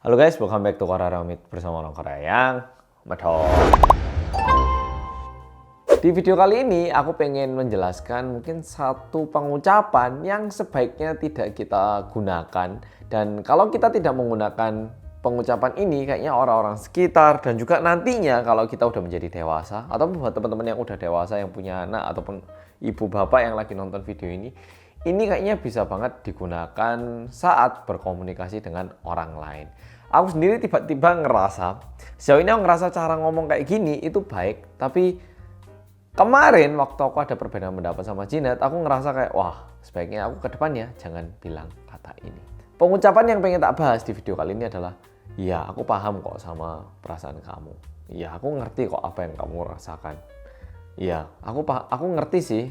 Halo guys, welcome back to Korea Ramit bersama orang Korea yang medhot. Di video kali ini aku pengen menjelaskan mungkin satu pengucapan yang sebaiknya tidak kita gunakan. Dan kalau kita tidak menggunakan pengucapan ini, kayaknya orang-orang sekitar dan juga nantinya kalau kita udah menjadi dewasa, atau buat teman-teman yang udah dewasa yang punya anak ataupun ibu bapak yang lagi nonton video ini kayaknya bisa banget digunakan saat berkomunikasi dengan orang lain. Aku sendiri tiba-tiba ngerasa, sejauh ini aku ngerasa cara ngomong kayak gini itu baik, tapi kemarin waktu aku ada perbedaan pendapat sama Jinet, aku ngerasa kayak, wah sebaiknya aku ke depannya jangan bilang kata ini. Pengucapan yang pengen tak bahas di video kali ini adalah, iya aku paham kok sama perasaan kamu. Iya aku ngerti kok apa yang kamu rasakan. Iya aku ngerti sih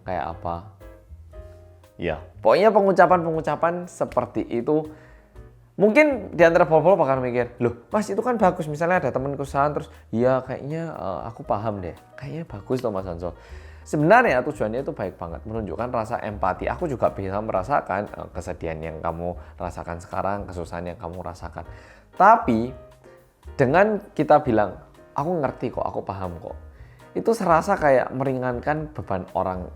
kayak apa. Ya, pokoknya pengucapan-pengucapan seperti itu mungkin di antara bol-bol bakal mikir, loh mas itu kan bagus, misalnya ada temen kesalahan terus, ya kayaknya aku paham deh, kayaknya bagus loh mas Hanso. Sebenarnya tujuannya itu baik banget, menunjukkan rasa empati. Aku juga bisa merasakan kesedihan yang kamu rasakan sekarang, kesusahan yang kamu rasakan. Tapi dengan kita bilang, aku ngerti kok, aku paham kok, itu serasa kayak meringankan beban orang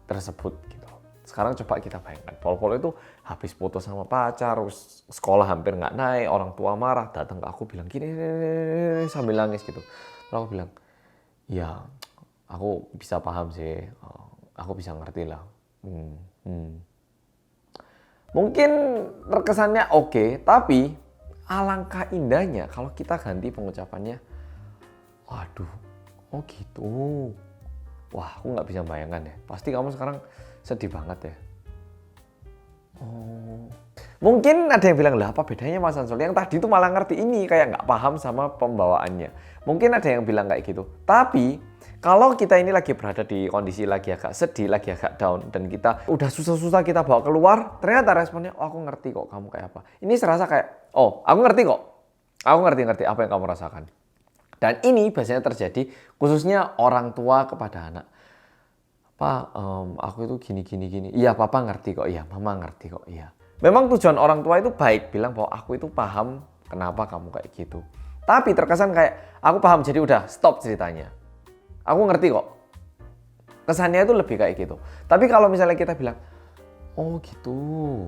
tersebut gitu. Sekarang coba kita bayangkan, pol-pol itu habis putus sama pacar, sekolah hampir nggak naik, orang tua marah, datang ke aku bilang gini sambil nangis gitu. Terus aku bilang, ya aku bisa paham sih, aku bisa ngerti lah. Mungkin terkesannya oke, tapi alangkah indahnya kalau kita ganti pengucapannya, waduh, oh gitu. Wah, aku nggak bisa bayangkan ya. Pasti kamu sekarang sedih banget ya. Oh, mungkin ada yang bilang, lah apa bedanya Mas Ansol? Yang tadi itu malah ngerti, ini kayak nggak paham sama pembawaannya. Mungkin ada yang bilang kayak gitu. Tapi kalau kita ini lagi berada di kondisi lagi agak sedih, lagi agak down, dan kita udah susah-susah kita bawa keluar, ternyata responnya, oh aku ngerti kok kamu kayak apa. Ini serasa kayak, oh aku ngerti kok. Aku ngerti apa yang kamu rasakan. Dan ini biasanya terjadi khususnya orang tua kepada anak. Pak, aku itu gini. Iya, papa ngerti kok. Iya, mama ngerti kok. Iya. Memang tujuan orang tua itu baik, bilang bahwa aku itu paham kenapa kamu kayak gitu. Tapi terkesan kayak, aku paham jadi udah stop ceritanya. Aku ngerti kok. Kesannya itu lebih kayak gitu. Tapi kalau misalnya kita bilang, oh gitu.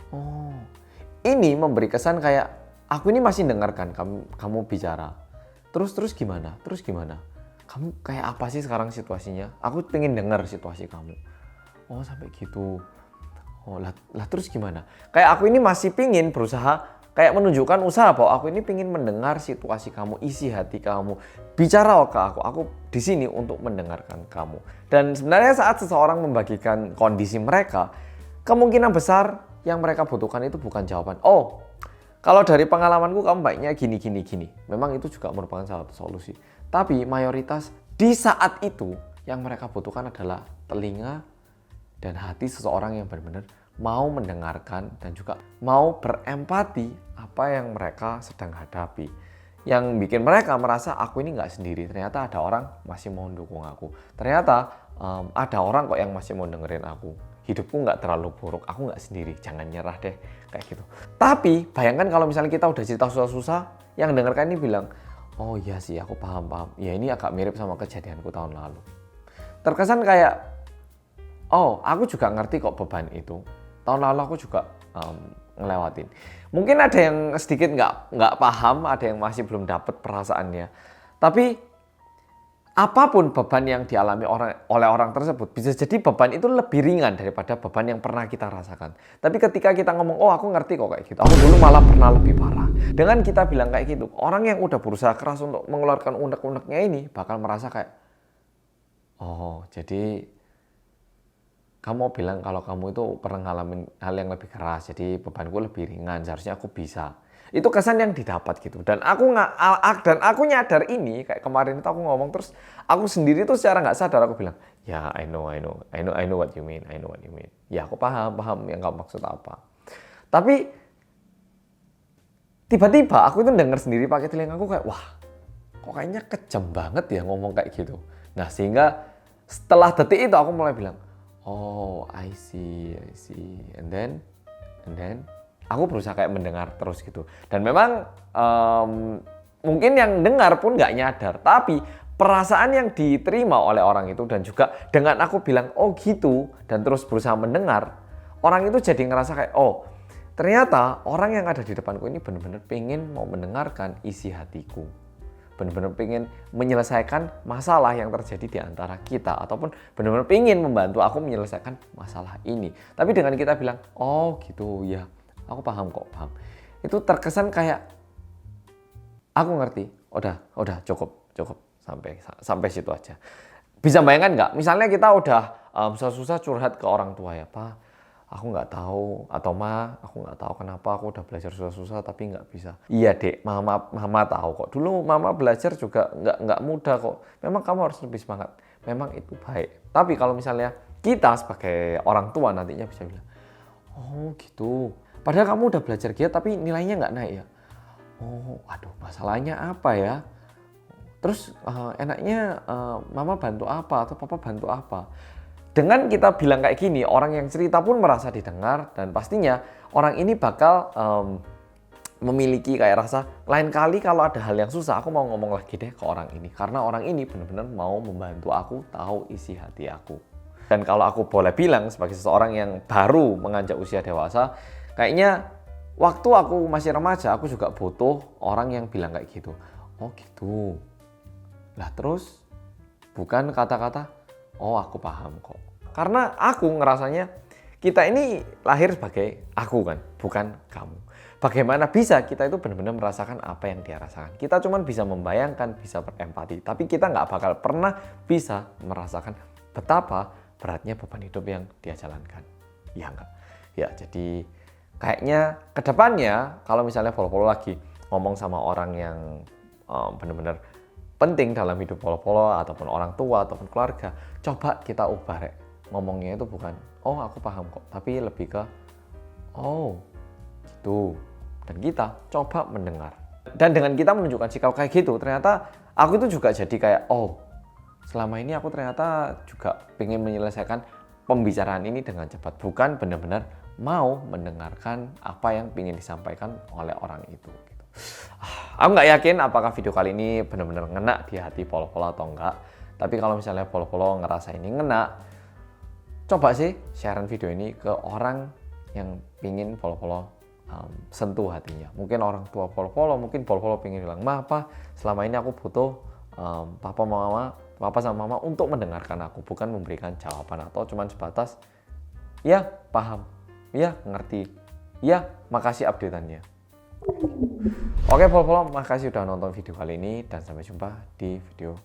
Oh, ini memberi kesan kayak, aku ini masih dengarkan kamu bicara. Terus gimana? Kamu kayak apa sih sekarang situasinya? Aku pengen dengar situasi kamu. Oh sampai gitu. Oh lah terus gimana? Kayak aku ini masih pingin berusaha kayak menunjukkan usaha bahwa aku ini pingin mendengar situasi kamu, isi hati kamu. Bicara ke aku. Aku di sini untuk mendengarkan kamu. Dan sebenarnya saat seseorang membagikan kondisi mereka, kemungkinan besar yang mereka butuhkan itu bukan jawaban, oh kalau dari pengalamanku kamu baiknya gini. Memang itu juga merupakan salah satu solusi. Tapi mayoritas di saat itu yang mereka butuhkan adalah telinga dan hati seseorang yang benar-benar mau mendengarkan dan juga mau berempati apa yang mereka sedang hadapi. Yang bikin mereka merasa aku ini nggak sendiri. Ternyata ada orang masih mau mendukung aku. Ternyata ada orang kok yang masih mau dengerin aku. Hidupku nggak terlalu buruk, aku nggak sendiri, jangan nyerah deh, kayak gitu. Tapi bayangkan kalau misalnya kita udah cerita susah-susah, yang dengarkan ini bilang, oh iya sih aku paham, ya ini agak mirip sama kejadianku tahun lalu. Terkesan kayak, oh aku juga ngerti kok beban itu, tahun lalu aku juga ngelewatin. Mungkin ada yang sedikit nggak paham, ada yang masih belum dapat perasaannya, tapi apapun beban yang dialami oleh orang tersebut, bisa jadi beban itu lebih ringan daripada beban yang pernah kita rasakan. Tapi ketika kita ngomong, oh aku ngerti kok kayak gitu, aku dulu malah pernah lebih parah. Dengan kita bilang kayak gitu, orang yang udah berusaha keras untuk mengeluarkan unek-uneknya ini bakal merasa kayak, oh jadi kamu bilang kalau kamu itu pernah ngalamin hal yang lebih keras, jadi bebanku lebih ringan, seharusnya aku bisa. Itu kesan yang didapat gitu. Dan aku nyadar ini kayak kemarin itu aku ngomong terus aku sendiri tuh secara nggak sadar aku bilang, ya I know what you mean. Ya aku paham yang kamu maksud apa. Tapi tiba-tiba aku itu dengar sendiri pakai telinga aku kayak, wah kok kayaknya kejam banget ya ngomong kayak gitu. Nah sehingga setelah detik itu aku mulai bilang, oh I see. And then aku berusaha kayak mendengar terus gitu. Dan memang mungkin yang dengar pun nggak nyadar, tapi perasaan yang diterima oleh orang itu dan juga dengan aku bilang oh gitu dan terus berusaha mendengar, orang itu jadi ngerasa kayak oh ternyata orang yang ada di depanku ini benar-benar pengen mau mendengarkan isi hatiku, benar-benar pengen menyelesaikan masalah yang terjadi di antara kita, ataupun benar-benar pengen membantu aku menyelesaikan masalah ini. Tapi dengan kita bilang oh gitu ya, aku paham kok, paham, itu terkesan kayak aku ngerti, udah cukup sampai situ aja. Bisa bayangkan nggak? Misalnya kita udah susah-susah curhat ke orang tua ya, Pak, aku nggak tahu, atau Ma, aku nggak tahu kenapa aku udah belajar susah-susah tapi nggak bisa. Iya Dek, mama tahu kok. Dulu Mama belajar juga nggak mudah kok. Memang kamu harus lebih semangat. Memang itu baik. Tapi kalau misalnya kita sebagai orang tua nantinya bisa bilang, oh gitu. Padahal kamu udah belajar giat tapi nilainya nggak naik ya. Oh, aduh, masalahnya apa ya? Terus enaknya Mama bantu apa atau Papa bantu apa? Dengan kita bilang kayak gini, orang yang cerita pun merasa didengar dan pastinya orang ini bakal memiliki kayak rasa lain kali kalau ada hal yang susah aku mau ngomong lagi deh ke orang ini, karena orang ini benar-benar mau membantu aku tahu isi hati aku. Dan kalau aku boleh bilang sebagai seseorang yang baru menginjak usia dewasa, kayaknya waktu aku masih remaja aku juga butuh orang yang bilang kayak gitu. Oh gitu. Lah terus bukan kata-kata oh aku paham kok. Karena aku ngerasanya kita ini lahir sebagai aku kan, bukan kamu. Bagaimana bisa kita itu benar-benar merasakan apa yang dia rasakan. Kita cuma bisa membayangkan, bisa berempati. Tapi kita nggak bakal pernah bisa merasakan betapa beratnya beban hidup yang dia jalankan. Ya enggak? Ya jadi kayaknya kedepannya kalau misalnya Polo-Polo lagi ngomong sama orang yang benar-benar penting dalam hidup Polo-Polo ataupun orang tua ataupun keluarga, coba kita ubah rek. Ngomongnya itu bukan oh aku paham kok, tapi lebih ke oh gitu. Dan kita coba mendengar. Dan dengan kita menunjukkan sikap kayak gitu, ternyata aku itu juga jadi kayak oh selama ini aku ternyata juga pengen menyelesaikan pembicaraan ini dengan cepat, bukan benar-benar mau mendengarkan apa yang ingin disampaikan oleh orang itu gitu. Aku nggak yakin apakah video kali ini benar-benar ngena di hati Polo-Polo atau enggak. Tapi kalau misalnya Polo-Polo ngerasa ini ngena, coba sih sharean video ini ke orang yang pingin Polo-Polo sentuh hatinya. Mungkin orang tua Polo-Polo, mungkin Polo-Polo pingin bilang, Ma, apa selama ini aku butuh papa sama mama untuk mendengarkan aku, bukan memberikan jawaban atau cuman sebatas ya paham, ya ngerti, ya makasih update-annya. Oke Polo-Polo, makasih udah nonton video kali ini dan sampai jumpa di video